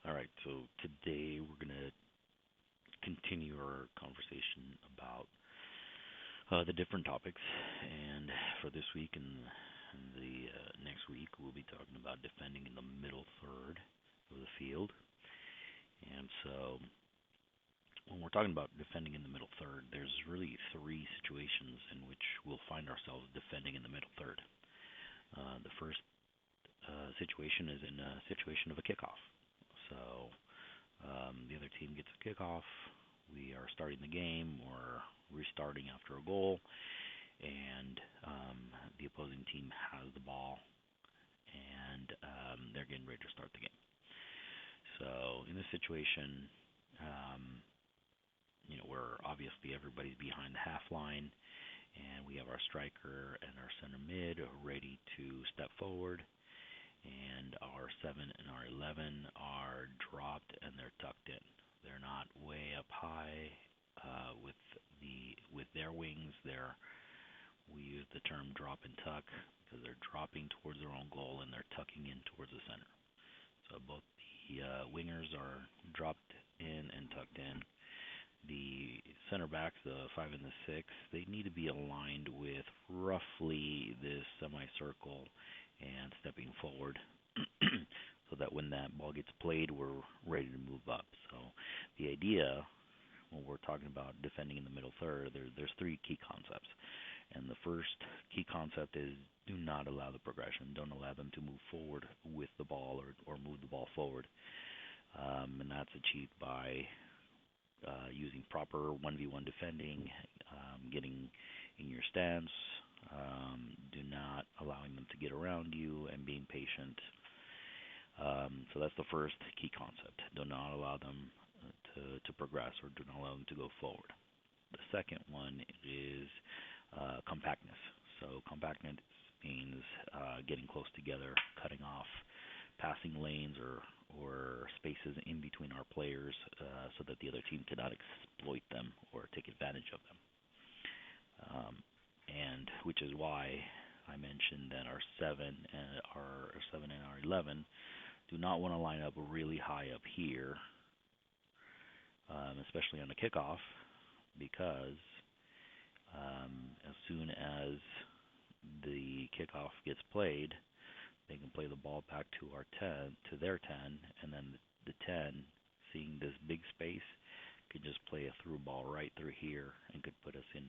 All right, so today we're going to continue our conversation about the different topics. And for this week and the next week, we'll be talking about defending in the middle third of the field. And so when we're talking about defending in the middle third, there's really three situations in which we'll find ourselves defending in the middle third. The first situation is in a situation of a kickoff. So the other team gets a kickoff. We are starting the game or restarting after a goal, and the opposing team has the ball, and they're getting ready to start the game. So in this situation, where obviously everybody's behind the half line, and we have our striker and our center mid ready to step forward, and our 7 and our 11 are dropped and they're tucked in. They're not way up high with their wings. We use the term drop and tuck because they're dropping towards their own goal and they're tucking in towards the center. So both the wingers are dropped in and tucked in. The center backs, the 5 and the 6, they need to be aligned with roughly this semicircle and stepping forward so that when that ball gets played, we're ready to move up. So the idea when we're talking about defending in the middle third, there's three key concepts. And the first key concept is do not allow the progression. Don't allow them to move forward with the ball or move the ball forward. And that's achieved by using proper 1v1 defending, getting in your stance, do not allowing them to get around you, and being patient. So that's the first key concept. Do not allow them to progress, or do not allow them to go forward. The second one is compactness. So compactness means getting close together, cutting off passing lanes or spaces in between our players so that the other team cannot exploit them or take advantage of them. And which is why I mentioned that our 7 and our 11 do not want to line up really high up here, especially on the kickoff, because as soon as the kickoff gets played, they can play the ball back to their 10, and then the 10, seeing this big space, could just play a through ball right through here and could put us in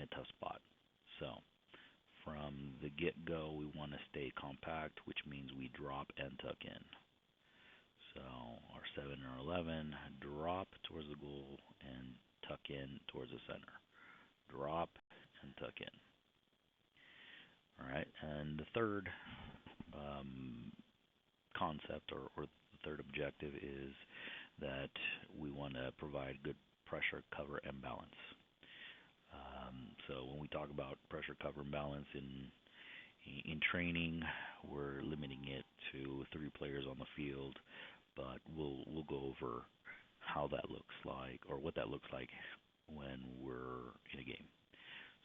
a tough spot. So from the get-go, we want to stay compact, which means we drop and tuck in. So our 7 or 11 drop towards the goal and tuck in towards the center. Drop and tuck in. All right, and the third concept or the third objective is that we want to provide good pressure, cover, and balance. So when we talk about pressure, cover, and balance in training, we're limiting it to 3 players on the field, but we'll go over how that looks like or what that looks like when we're in a game.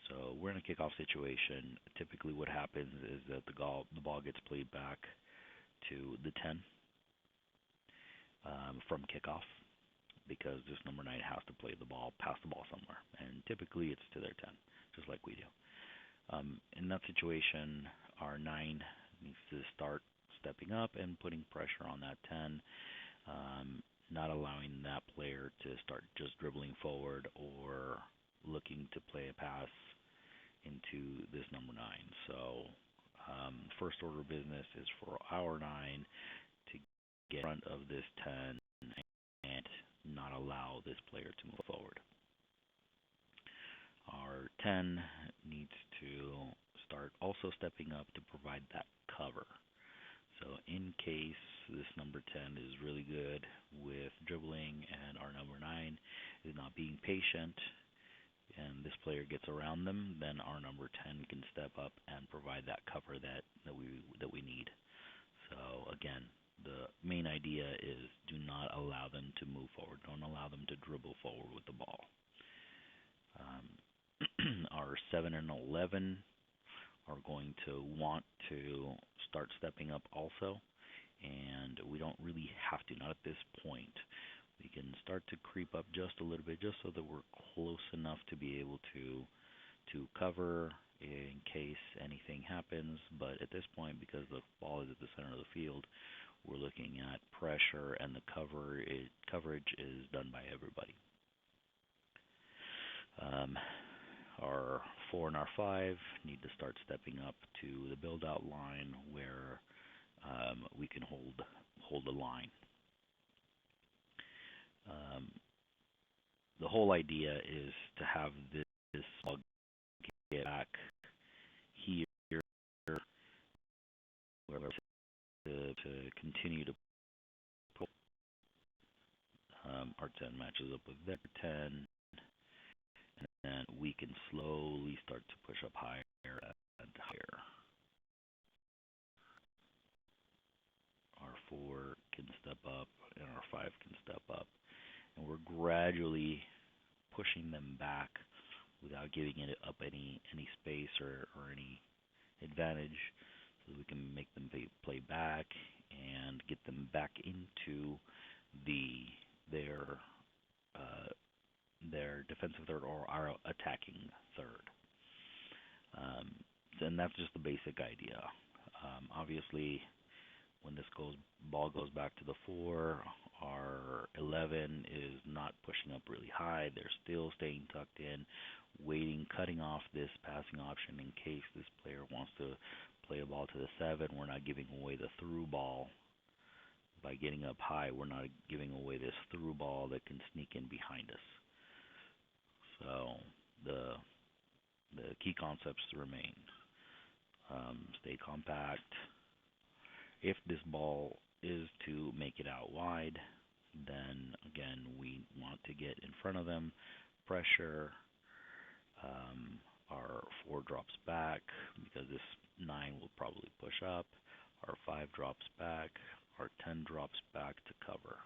So we're in a kickoff situation. Typically what happens is that the ball gets played back to the 10 from kickoff, because this number 9 has to pass the ball somewhere. And typically it's to their 10, just like we do. In that situation, our 9 needs to start stepping up and putting pressure on that 10, not allowing that player to start just dribbling forward or looking to play a pass into this number 9. So first order of business is for our 9 to get in front of this 10 and not allow this player to move forward. Our 10 needs to start also stepping up to provide that cover. So in case this number 10 is really good with dribbling and our number 9 is not being patient and this player gets around them, then our number 10 can step up and provide that cover that we need. So again, the main idea is do not allow them to move forward. Don't allow them to dribble forward with the ball. Our 7 and 11 are going to want to start stepping up also and we don't really have to, not at this point. We can start to creep up just a little bit, just so that we're close enough to be able to cover in case anything happens. But at this point, because the ball is at the center of the field, we're looking at pressure, and the coverage is done by everybody. Our 4 and our 5 need to start stepping up to the build-out line where we can hold the line. The whole idea is to have this ball get back here, wherever to continue to pull. Our 10 matches up with their 10, and then we can slowly start to push up higher and higher. Our 4 can step up, and our 5 can step up, and we're gradually pushing them back without giving it up any space or any advantage, so that we can make them play back and get them back into their defensive third or our attacking third. And that's just the basic idea. Obviously, when this ball goes back to the 4, our 11 is not pushing up really high. They're still staying tucked in, waiting, cutting off this passing option in case this player wants to play a ball to the 7. We're not giving away the through ball. By getting up high, we're not giving away this through ball that can sneak in behind us. So the key concepts remain. Stay compact. If this ball is to make it out wide, then again we want to get in front of them, pressure. Our 4 drops back because this 9 will probably push up. Our 5 drops back. Our 10 drops back to cover.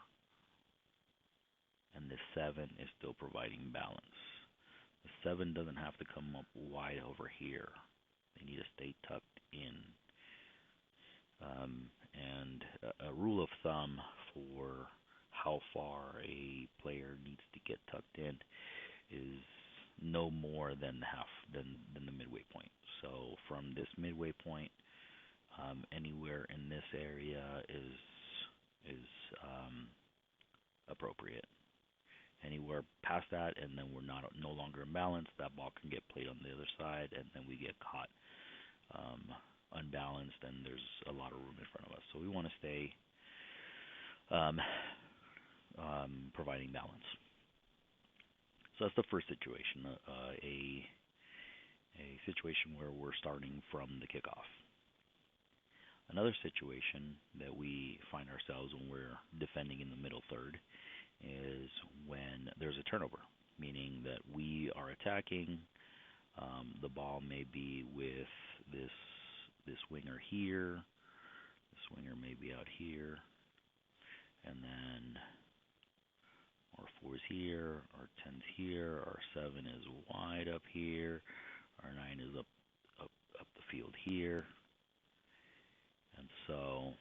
And the 7 is still providing balance. The 7 doesn't have to come up wide over here. They need to stay tucked in. And a rule of thumb for how far a player needs to get tucked in is no more than the midway point. So from this midway point, anywhere in this area is appropriate. Anywhere past that, and then we're no longer in balance, that ball can get played on the other side, and then we get caught unbalanced, and there's a lot of room in front of us. So we want to stay providing balance. So that's the first situation, a situation where we're starting from the kickoff. Another situation that we find ourselves when we're defending in the middle third is when there's a turnover, meaning that we are attacking. The ball may be with this winger here. This winger may be out here, and then our 4's here, our 10's here, our 7 is wide up here, our 9 is up the field here, and so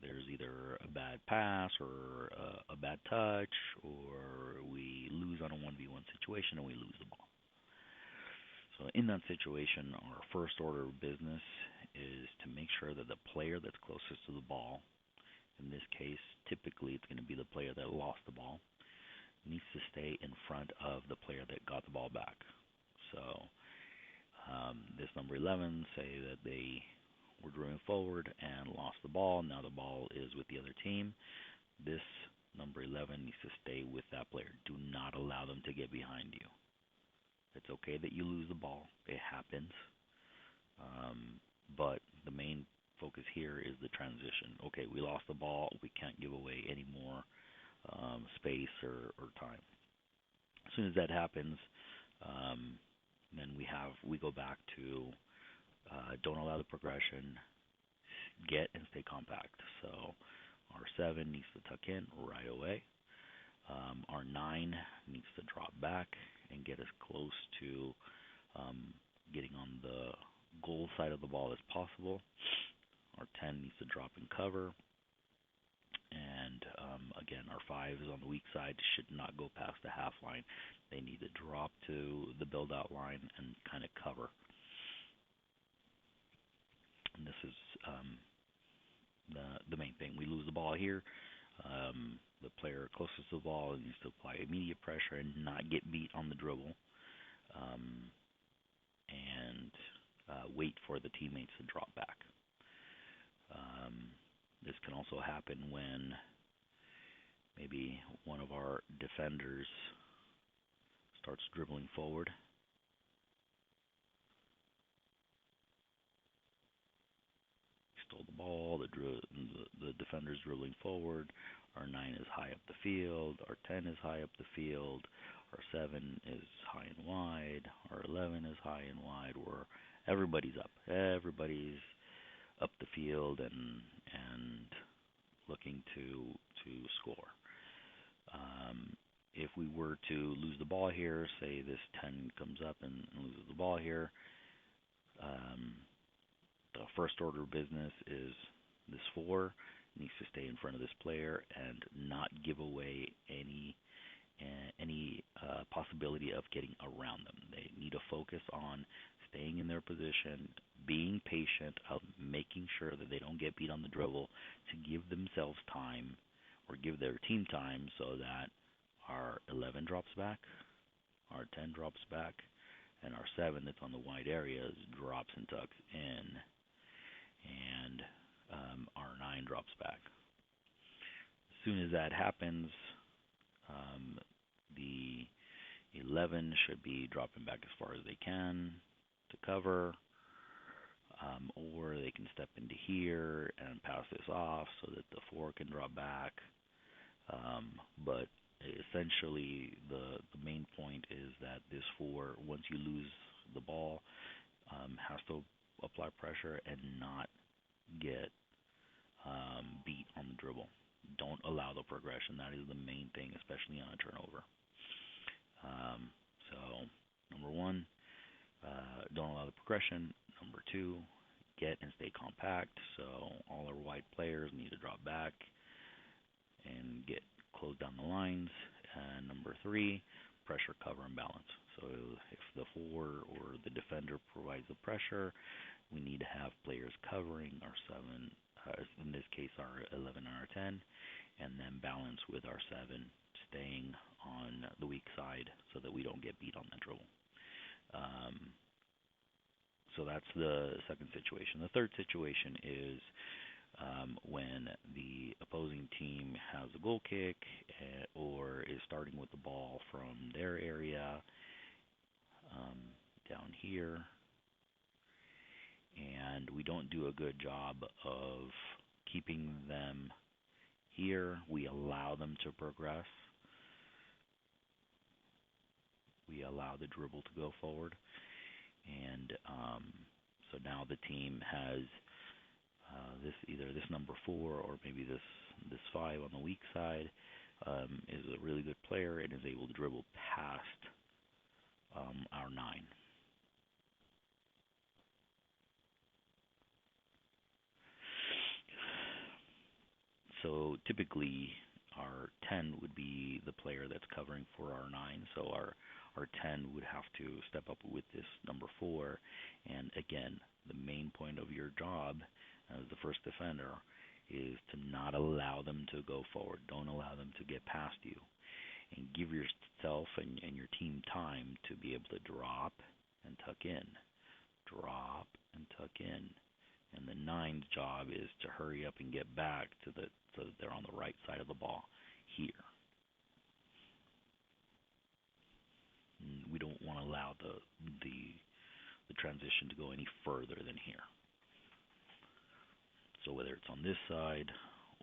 there's either a bad pass or a bad touch, or we lose on a 1v1 situation and we lose the ball. So in that situation, our first order of business is to make sure that the player that's closest to the ball, in this case, typically it's going to be the player that lost the ball, needs to stay in front of the player that got the ball back. So this number 11, say that they were dribbling forward and lost the ball. Now the ball is with the other team. This number 11 needs to stay with that player. Do not allow them to get behind you. It's okay that you lose the ball. It happens. But the main focus here is the transition. Okay, we lost the ball. We can't give away any more space or time. As soon as that happens, then we go back to don't allow the progression, get and stay compact. So our 7 needs to tuck in right away. Our 9 needs to drop back and get us close to getting on goal side of the ball as possible. Our 10 needs to drop and cover. And again, our 5 is on the weak side, should not go past the half line. They need to drop to the build out line and kind of cover. And this is the main thing. We lose the ball here. The player closest to the ball needs to apply immediate pressure and not get beat on the dribble. And wait for the teammates to drop back. This can also happen when maybe one of our defenders starts dribbling forward. Stole the ball, the defender's dribbling forward. Our 9 is high up the field. Our 10 is high up the field. Our 7 is high and wide. Our 11 is high and wide. Where everybody's up. Everybody's up the field and looking to score. If we were to lose the ball here, say this 10 comes up and loses the ball here, the first order of business is this 4 needs to stay in front of this player and not give away any possibility of getting around them. They need to focus on staying in their position, being patient, of making sure that they don't get beat on the dribble, to give themselves time or give their team time so that our 11 drops back, our 10 drops back, and our 7 that's on the wide areas drops and tucks in, and our 9 drops back. As soon as that happens, the 11 should be dropping back as far as they can to cover, or they can step into here and pass this off so that the 4 can drop back. But essentially, the main point is that this 4, once you lose the ball, has to apply pressure and not get beat on the dribble. Don't allow the progression. That is the main thing, especially on a turnover. So, number 1, don't allow the progression. Number 2, get and stay compact. So all our wide players need to drop back and get close down the lines. And number 3, pressure, cover, and balance. So if the 4 or the defender provides the pressure, we need to have players covering our 7, in this case our 11 and our 10, and then balance with our 7 staying on the weak side so that we don't get beat on that dribble. So that's the second situation. The third situation is when the opposing team has a goal kick or is starting with the ball from their area down here, and we don't do a good job of keeping them here. We allow them to progress. We allow the dribble to go forward. And so now the team has either this number 4 or maybe this 5 on the weak side is a really good player and is able to dribble past our 9. So typically our 10 would be the player that's covering for our 9. So our 10 would have to step up with this number 4. And again, the main point of your job as the first defender is to not allow them to go forward. Don't allow them to get past you. And give yourself and your team time to be able to drop and tuck in. Drop and tuck in. And the 9's job is to hurry up and get back so that they're on the right side of the ball here. We don't want to allow the transition to go any further than here. So whether it's on this side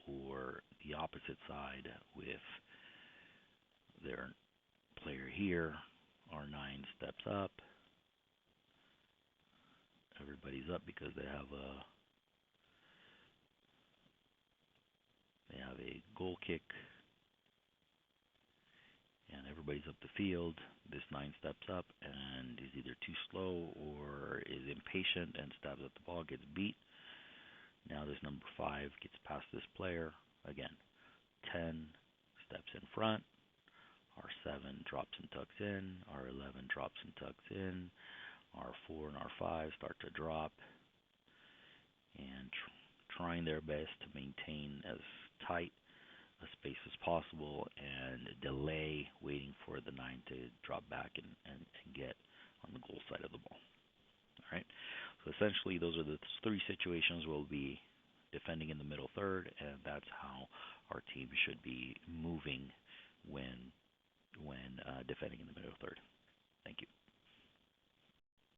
or the opposite side with their player here, our 9 steps up. Everybody's up because they have a goal kick, and everybody's up the field. This 9 steps up and is either too slow or is impatient and stabs at the ball, gets beat. Now this number 5 gets past this player. Again, 10 steps in front. R7 drops and tucks in. R11 drops and tucks in. R4 and R5 start to drop and trying their best to maintain as tight a space as possible and delay waiting for the 9 to drop back and get on the goal side of the ball. All right. So essentially, those are the 3 situations we'll be defending in the middle third, and that's how our team should be moving when defending in the middle third. Thank you.